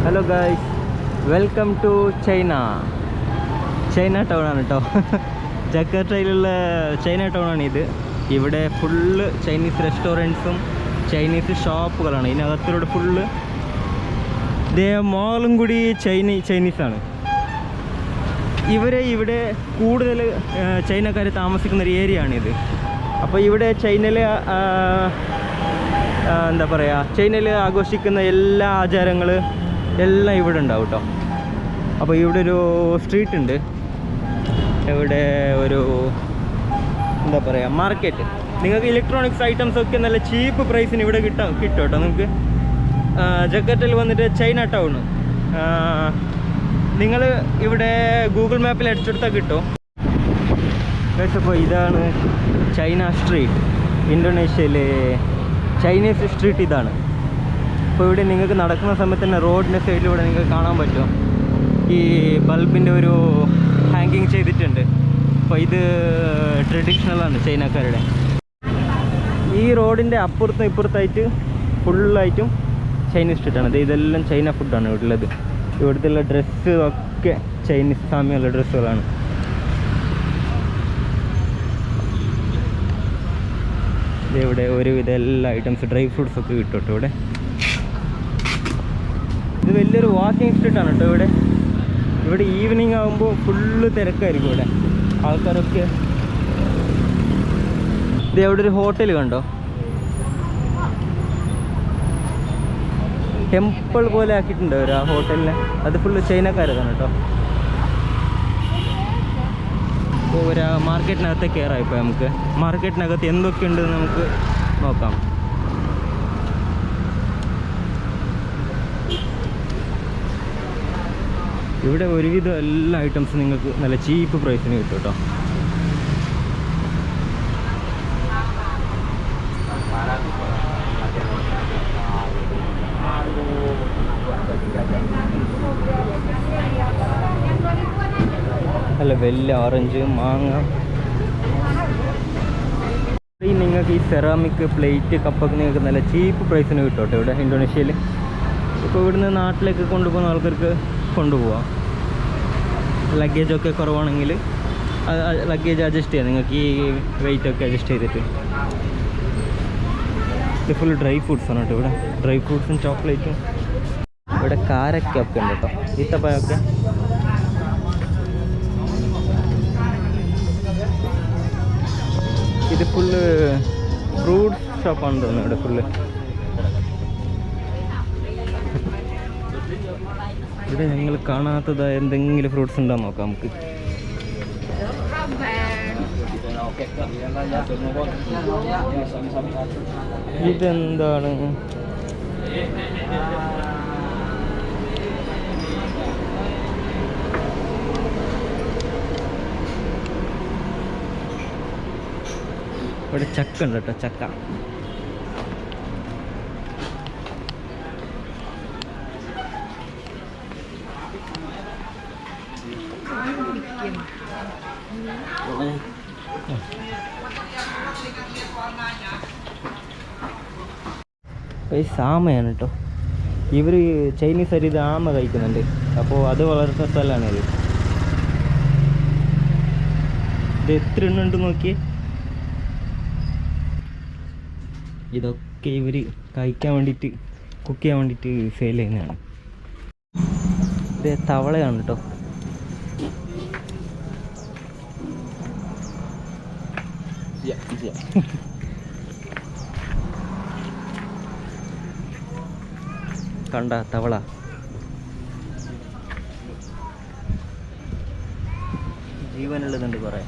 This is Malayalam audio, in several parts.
Hello guys, welcome to China town ആണ് കേട്ടോ. ജക്കാർട്ടയിലുള്ള ചൈന ടൗൺ ആണ് ഇത്. ഇവിടെ ഫുള്ള് ചൈനീസ് റെസ്റ്റോറൻറ്റ്സും ചൈനീസ് ഷോപ്പുകളാണ്. ഇതിനകത്തിലൂടെ ഫുള്ള് മോളും കൂടി ചൈനീസാണ്. ഇവിടെ കൂടുതൽ ചൈനക്കാർ താമസിക്കുന്ന ഒരു ഏരിയ ആണിത്. അപ്പോൾ ഇവിടെ ചൈനയിലെ എന്താ പറയുക, ചൈനയിൽ ആഘോഷിക്കുന്ന എല്ലാ ആചാരങ്ങൾ എല്ലാം ഇവിടെ ഉണ്ടാവും കേട്ടോ. അപ്പോൾ ഇവിടെ ഒരു സ്ട്രീറ്റ് ഉണ്ട്, ഇവിടെ ഒരു എന്താ പറയുക മാർക്കറ്റ്. നിങ്ങൾക്ക് ഇലക്ട്രോണിക്സ് ഐറ്റംസ് ഒക്കെ നല്ല ചീപ്പ് പ്രൈസിന് ഇവിടെ കിട്ടും കേട്ടോ. നിങ്ങൾക്ക് ജക്കാർട്ടയിൽ വന്നിട്ട് ചൈന ടൗൺ നിങ്ങൾ ഇവിടെ ഗൂഗിൾ മാപ്പിൽ അടിച്ചെടുത്താൽ കിട്ടും. അപ്പോൾ ഇതാണ് ചൈന സ്ട്രീറ്റ്, ഇന്തോനേഷ്യയിലെ ചൈനീസ് സ്ട്രീറ്റ് ഇതാണ്. അപ്പോൾ ഇവിടെ നിങ്ങൾക്ക് നടക്കുന്ന സമയത്ത് തന്നെ റോഡിൻ്റെ സൈഡിലൂടെ നിങ്ങൾക്ക് കാണാൻ പറ്റും ഈ ബൾബിൻ്റെ ഒരു ഹാങ്കിങ് ചെയ്തിട്ടുണ്ട്. അപ്പോൾ ഇത് ട്രഡീഷണലാണ് ചൈനക്കാരുടെ. ഈ റോഡിൻ്റെ അപ്പുറത്തും ഇപ്പുറത്തായിട്ട് ഫുള്ളായിട്ടും ചൈനീസ് സ്ട്രീറ്റാണ്. ഇതെല്ലാം ചൈന ഫുഡാണ് ഇവിടെ ഉള്ളത്. ഇവിടുത്തെ ഡ്രസ്സ് ഒക്കെ ചൈനീസ് സാമ്യമുള്ള ഡ്രസ്സുകളാണ്. ഇവിടെ ഒരുവിധ എല്ലാ ഐറ്റംസ് ഡ്രൈ ഫ്രൂട്ട്സ് ഒക്കെ കിട്ടും കേട്ടോ ഇവിടെ. ഇത് വലിയൊരു വാക്കിംഗ് സ്ട്രീറ്റാണ് കേട്ടോ. ഇവിടെ ഈവനിങ് ആകുമ്പോൾ ഫുള്ള് തിരക്കായിരിക്കും ഇവിടെ ആൾക്കാരൊക്കെ. ഇത് അവിടെ ഒരു ഹോട്ടൽ കണ്ടോ, ടെമ്പിൾ പോലെ ആക്കിയിട്ടുണ്ട് അവർ ആ ഹോട്ടലിനെ. അത് ഫുള്ള് ചൈനക്കാരതാണ് കേട്ടോ. അപ്പോൾ ഒരു മാർക്കറ്റിനകത്ത് കയറായിപ്പോൾ നമുക്ക് മാർക്കറ്റിനകത്ത് എന്തൊക്കെ ഉണ്ടെന്ന് നമുക്ക് നോക്കാം. ഇവിടെ ഒരുവിധം എല്ലാ ഐറ്റംസും നിങ്ങൾക്ക് നല്ല ചീപ്പ് പ്രൈസിന് കിട്ടും കേട്ടോ. നല്ല വലിയ ഓറഞ്ച്, മാങ്ങ. നിങ്ങൾക്ക് ഈ സെറാമിക് പ്ലേറ്റ് കപ്പൊക്കെ നിങ്ങൾക്ക് നല്ല ചീപ്പ് പ്രൈസിന് കിട്ടും കേട്ടോ ഇവിടെ ഇന്തോനേഷ്യയിൽ. ഇപ്പോൾ ഇവിടുന്ന് നാട്ടിലേക്ക് കൊണ്ടുപോകുന്ന ആൾക്കാർക്ക് കൊണ്ടുപോകാം. ലഗേജൊക്കെ കുറവാണെങ്കിൽ ലഗേജ് അഡ്ജസ്റ്റ് ചെയ്യാം നിങ്ങൾക്ക്, ഈ വെയിറ്റൊക്കെ അഡ്ജസ്റ്റ് ചെയ്തിട്ട്. ഇത് ഫുൾ ഡ്രൈ ഫ്രൂട്ട്സാണ് കേട്ടോ ഇവിടെ. ഡ്രൈ ഫ്രൂട്ട്സും ചോക്ലേറ്റും. ഇവിടെ കാരക്കൊക്കെ ഉണ്ട് കേട്ടോ, ഈത്തപ്പഴമൊക്കെ. ഇത് ഫുള്ള് ഫ്രൂട്ട്സ് ഷോപ്പാണ് തോന്നുന്നു ഇവിടെ ഫുള്ള്. ഇവിടെ ഞങ്ങൾ കാണാത്തതായ എന്തെങ്കിലും ഫ്രൂട്ട്സ് ഉണ്ടോ നോക്കാം നമുക്ക്. ഇതെന്താണ്? ഇവിടെ ചക്ക ഉണ്ട് കേട്ടോ, ചക്ക. ഈ സാമയാണ് കേട്ടോ. ഇവർ ചൈനീസ് ഇത് ആമ കഴിക്കുന്നുണ്ട്. അപ്പോൾ അത് വളർത്തുന്ന സ്ഥലമാണ് ഇത്. ഇത് എത്ര എണ്ണം ഉണ്ട് നോക്കിയേ. ഇതൊക്കെ ഇവർ കഴിക്കാൻ വേണ്ടിയിട്ട്, കുക്ക് ചെയ്യാൻ വേണ്ടിയിട്ട് സെയിൽ ചെയ്യുന്നതാണ്. ഇത് തവളയാണ് കേട്ടോ. കണ്ട തവള. ജീവനുള്ളതുണ്ട് കുറേ.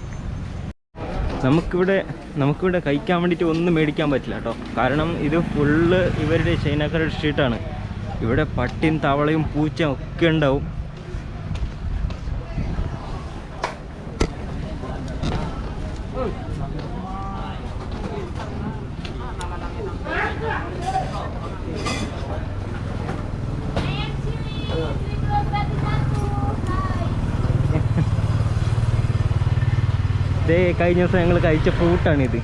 നമുക്കിവിടെ കഴിക്കാൻ വേണ്ടിയിട്ട് ഒന്നും മേടിക്കാൻ പറ്റില്ല കേട്ടോ. കാരണം ഇത് ഫുള്ള് ഇവരുടെ ചൈനക്കാരുടെ സ്ട്രീറ്റാണ്. ഇവിടെ പട്ടിയും തവളയും പൂച്ചയും ഒക്കെ ഉണ്ടാവും. ഇതേ കഴിഞ്ഞ ദിവസം ഞങ്ങൾ കഴിച്ച ഫ്രൂട്ടാണിത്.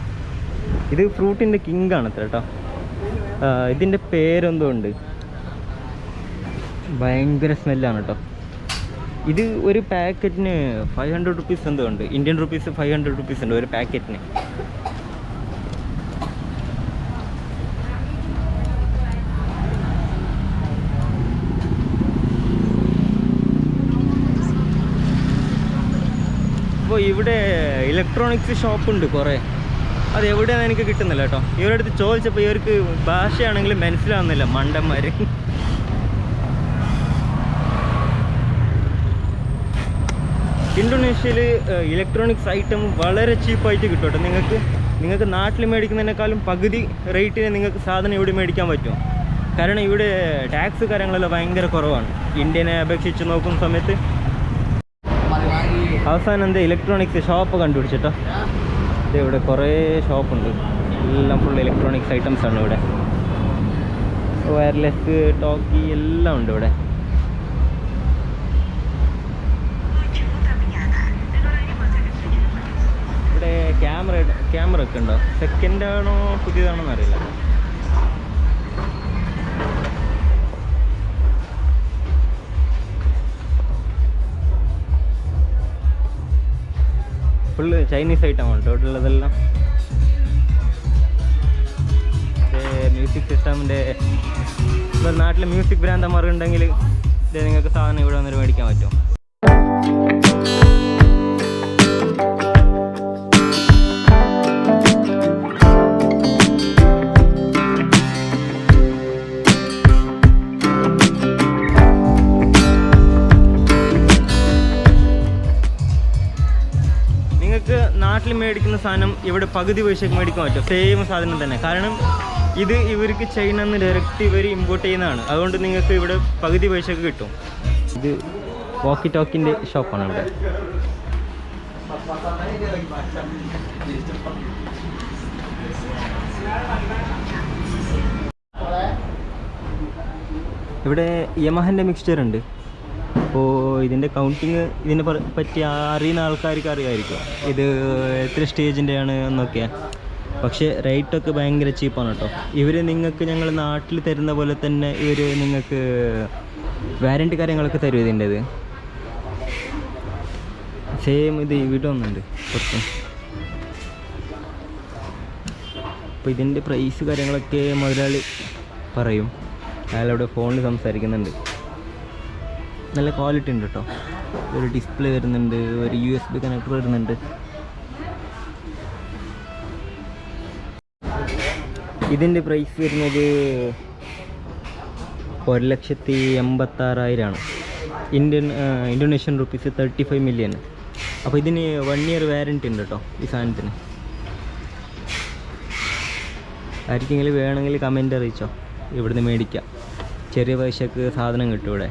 ഇത് ഫ്രൂട്ടിൻ്റെ കിങ് ആണ് കേട്ടോ. ഇതിൻ്റെ പേരെന്തോ ഉണ്ട്, ഭയങ്കര സ്മെല്ലാണ് കേട്ടോ. ഇത് ഒരു പാക്കറ്റിന് 500 റുപ്പീസ് എന്തോ ഉണ്ട്, ഇന്ത്യൻ റുപ്പീസ് 500 റുപ്പീസ് ഉണ്ട് ഒരു പാക്കറ്റിന്. അപ്പോൾ ഇവിടെ ഇലക്ട്രോണിക്സ് ഷോപ്പുണ്ട് കുറേ. അത് എവിടെയാണെന്ന് എനിക്ക് കിട്ടുന്നില്ല കേട്ടോ. ഇവരുടെ അടുത്ത് ചോദിച്ചപ്പോൾ ഇവർക്ക് ഭാഷയാണെങ്കിലും മനസ്സിലാവുന്നില്ല, മണ്ടന്മാർ. ഇന്തോനേഷ്യയിൽ ഇലക്ട്രോണിക്സ് ഐറ്റം വളരെ ചീപ്പായിട്ട് കിട്ടും കേട്ടോ. നിങ്ങൾക്ക് നാട്ടിൽ മേടിക്കുന്നതിനേക്കാളും പകുതി റേറ്റിന് നിങ്ങൾക്ക് സാധനം ഇവിടെ മേടിക്കാൻ പറ്റും. കാരണം ഇവിടെ ടാക്സ് കാര്യങ്ങളെല്ലാം ഭയങ്കര കുറവാണ് ഇന്ത്യനെ അപേക്ഷിച്ച് നോക്കുന്ന സമയത്ത്. അവസാനം എന്താ ഇലക്ട്രോണിക്സ് ഷോപ്പ് കണ്ടുപിടിച്ചിട്ടോ. ഇവിടെ കുറേ ഷോപ്പുണ്ട്, എല്ലാം ഫുൾ ഇലക്ട്രോണിക്സ് ഐറ്റംസ് ആണ് ഇവിടെ. വയർലെസ്, ടോക്കി എല്ലാം ഉണ്ട് ഇവിടെ. ഇവിടെ ക്യാമറ ഒക്കെ ഉണ്ടോ? സെക്കൻഡ് ആണോ പുതിയതാണോ എന്നറിയില്ല. ഫുള്ള് ചൈനീസ് ഐറ്റമാണ് കേട്ടോ ഉള്ളതെല്ലാം. മ്യൂസിക് സിസ്റ്റമിൻ്റെ ഇവിടെ നാട്ടിൽ മ്യൂസിക് ഭ്രാന്തന്മാരുണ്ടെങ്കിൽ ഇത് നിങ്ങൾക്ക് സാധനം ഇവിടെ വന്നിട്ട് മേടിക്കാൻ പറ്റും. നാട്ടിൽ മേടിക്കുന്ന സാധനം ഇവിടെ പകുതി പൈസയ്ക്ക് മേടിക്കാൻ പറ്റും, സെയിം സാധനം തന്നെ. കാരണം ഇത് ഇവർക്ക് ചൈനയിൽ നിന്ന് ഡയറക്റ്റ് ഇവർ ഇമ്പോർട്ട് ചെയ്യുന്നതാണ്. അതുകൊണ്ട് നിങ്ങൾക്ക് ഇവിടെ പകുതി പൈസയ്ക്ക് കിട്ടും. ഇത് വോക്കി ടോക്കിൻ്റെ ഷോപ്പാണ് ഇവിടെ. ഇവിടെ യമഹൻ്റെ മിക്സ്ചർ ഉണ്ട്. അപ്പോൾ ഇതിൻ്റെ കൗണ്ടിങ് ഇതിനെ പറ്റി അറിയുന്ന ആൾക്കാർക്ക് അറിയാമായിരിക്കും ഇത് എത്ര സ്റ്റേജിൻ്റെയാണ് എന്നൊക്കെ. പക്ഷേ റേറ്റൊക്കെ ഭയങ്കര ചീപ്പാണ് കേട്ടോ. ഇവർ നിങ്ങൾക്ക് ഞങ്ങൾ നാട്ടിൽ തരുന്ന പോലെ തന്നെ ഇവർ നിങ്ങൾക്ക് വാറൻറ്റി കാര്യങ്ങളൊക്കെ തരും ഇതിൻ്റെത്. സെയിം ഇത് ഇവിടെ ഒന്നുണ്ട് കുറച്ച്. അപ്പോൾ ഇതിൻ്റെ പ്രൈസ് കാര്യങ്ങളൊക്കെ മുതലാളി പറയും. അയാളവിടെ ഫോണിൽ സംസാരിക്കുന്നുണ്ട്. നല്ല ക്വാളിറ്റി ഉണ്ട് കേട്ടോ. ഒരു ഡിസ്പ്ലേ വരുന്നുണ്ട്, ഒരു USB കണക്ടർ വരുന്നുണ്ട്. ഇതിൻ്റെ പ്രൈസ് വരുന്നത് 1,86,000 ഇന്തോനേഷ്യൻ റുപ്പീസ് 35 മില്യൺ. അപ്പോൾ ഇതിന് 1 ഇയർ വാറൻറ്റി ഉണ്ട് കേട്ടോ ഈ സാധനത്തിന്. ആർക്കെങ്കിലും വേണമെങ്കിൽ കമൻറ്റ് അറിയിച്ചോ, ഇവിടുന്ന് മേടിക്കാം. ചെറിയ പൈസക്ക് സാധനം കിട്ടും ഇവിടെ.